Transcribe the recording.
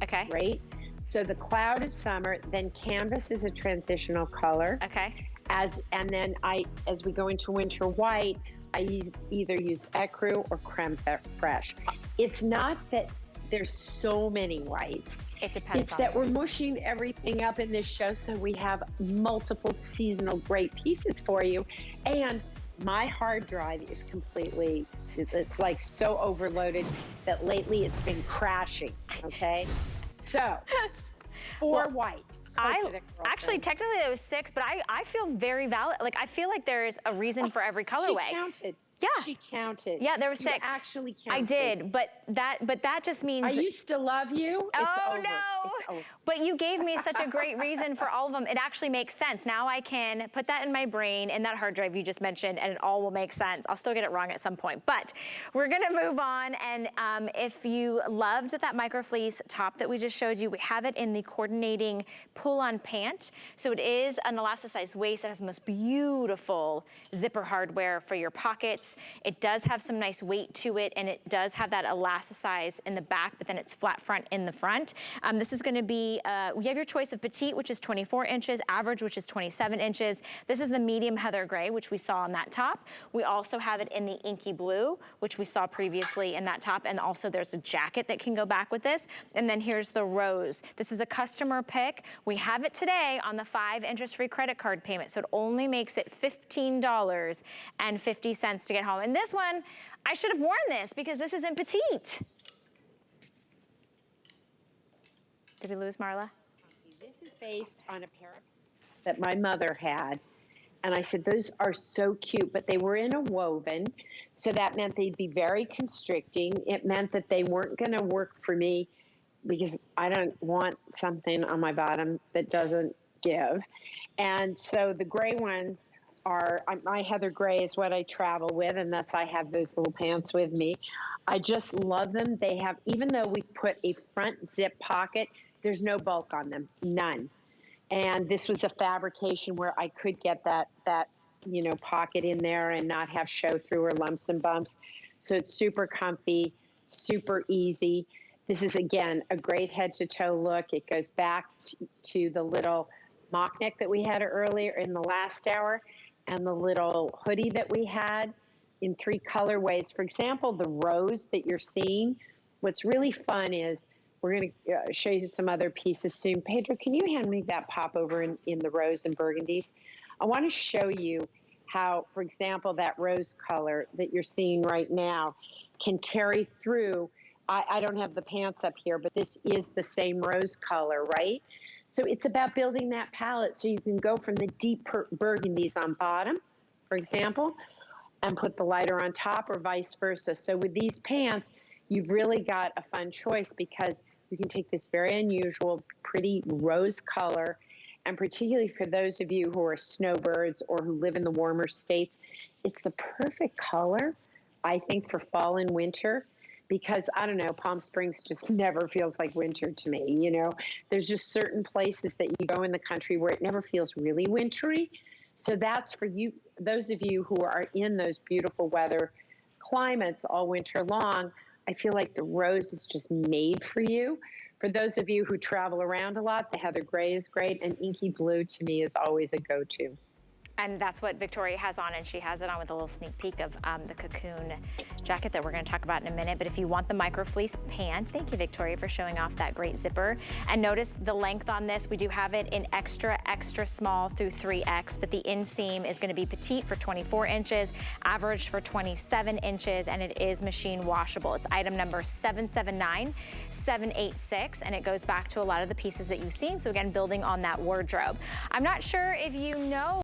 Okay. right? So the cloud is summer, then canvas is a transitional color. Okay. And then as we go into winter white, I either use ecru or creme fraiche. It's not that there's so many whites. It depends It's on that the we're season. mushing everything up in this show so we have multiple seasonal great pieces for you. And my hard drive is completely, it's like so overloaded that lately it's been crashing, okay? So, 4 whites. Actually, technically it was 6, but I feel very valid. Like, I feel like there's a reason for every colorway. She counted. Yeah. She counted. Yeah, there were 6. You actually counted. I did, but that just means I used to love you. It's oh over. no! It's over. But you gave me such a great reason for all of them. It actually makes sense. Now I can put that in my brain in that hard drive you just mentioned, and it all will make sense. I'll still get it wrong at some point, but we're gonna move on. And if you loved that microfleece top that we just showed you, we have it in the coordinating pull-on pant. So it is an elasticized waist. It has the most beautiful zipper hardware for your pockets. It does have some nice weight to it, and it does have that elasticize in the back, but then it's flat front in the front. This is gonna be, we have your choice of petite, which is 24 inches, average, which is 27 inches. This is the medium heather gray, which we saw on that top. We also have it in the inky blue, which we saw previously in that top, and also there's a jacket that can go back with this. And then here's the rose. This is a customer pick. We have it today on the 5 interest-free credit card payment, so it only makes it $15.50 to get home. And this one, I should have worn this because this is in petite. Did we lose Marla? This is based on a pair of that my mother had. And I said, those are so cute, but they were in a woven. So that meant they'd be very constricting. It meant that they weren't gonna work for me because I don't want something on my bottom that doesn't give. And so the gray ones are, my heather gray is what I travel with, and thus I have those little pants with me. I just love them. They have, even though we put a front zip pocket, there's no bulk on them, none. And this was a fabrication where I could get that pocket in there and not have show through or lumps and bumps. So it's super comfy, super easy. This is, again, a great head to toe look. It goes back to the little mock neck that we had earlier in the last hour and the little hoodie that we had in 3 colorways. For example, the rose that you're seeing, what's really fun is we're going to show you some other pieces soon. Pedro, can you hand me that pop over in the rose and burgundies? I want to show you how, for example, that rose color that you're seeing right now can carry through. I don't have the pants up here, but this is the same rose color, right? So it's about building that palette so you can go from the deep burgundies on bottom, for example, and put the lighter on top or vice versa. So with these pants, you've really got a fun choice because you can take this very unusual, pretty rose color, and particularly for those of you who are snowbirds or who live in the warmer states, it's the perfect color, I think, for fall and winter. Because, I don't know, Palm Springs just never feels like winter to me, you know. There's just certain places that you go in the country where it never feels really wintry. So that's for you, those of you who are in those beautiful weather climates all winter long. I feel like the rose is just made for you. For those of you who travel around a lot, the heather gray is great, and inky blue to me is always a go-to. And that's what Victoria has on, and she has it on with a little sneak peek of the cocoon jacket that we're gonna talk about in a minute. But if you want the microfleece pant, thank you, Victoria, for showing off that great zipper. And notice the length on this. We do have it in extra, extra small through 3X, but the inseam is gonna be petite for 24 inches, average for 27 inches, and it is machine washable. It's item number 779786, and it goes back to a lot of the pieces that you've seen. So again, building on that wardrobe. I'm not sure if you know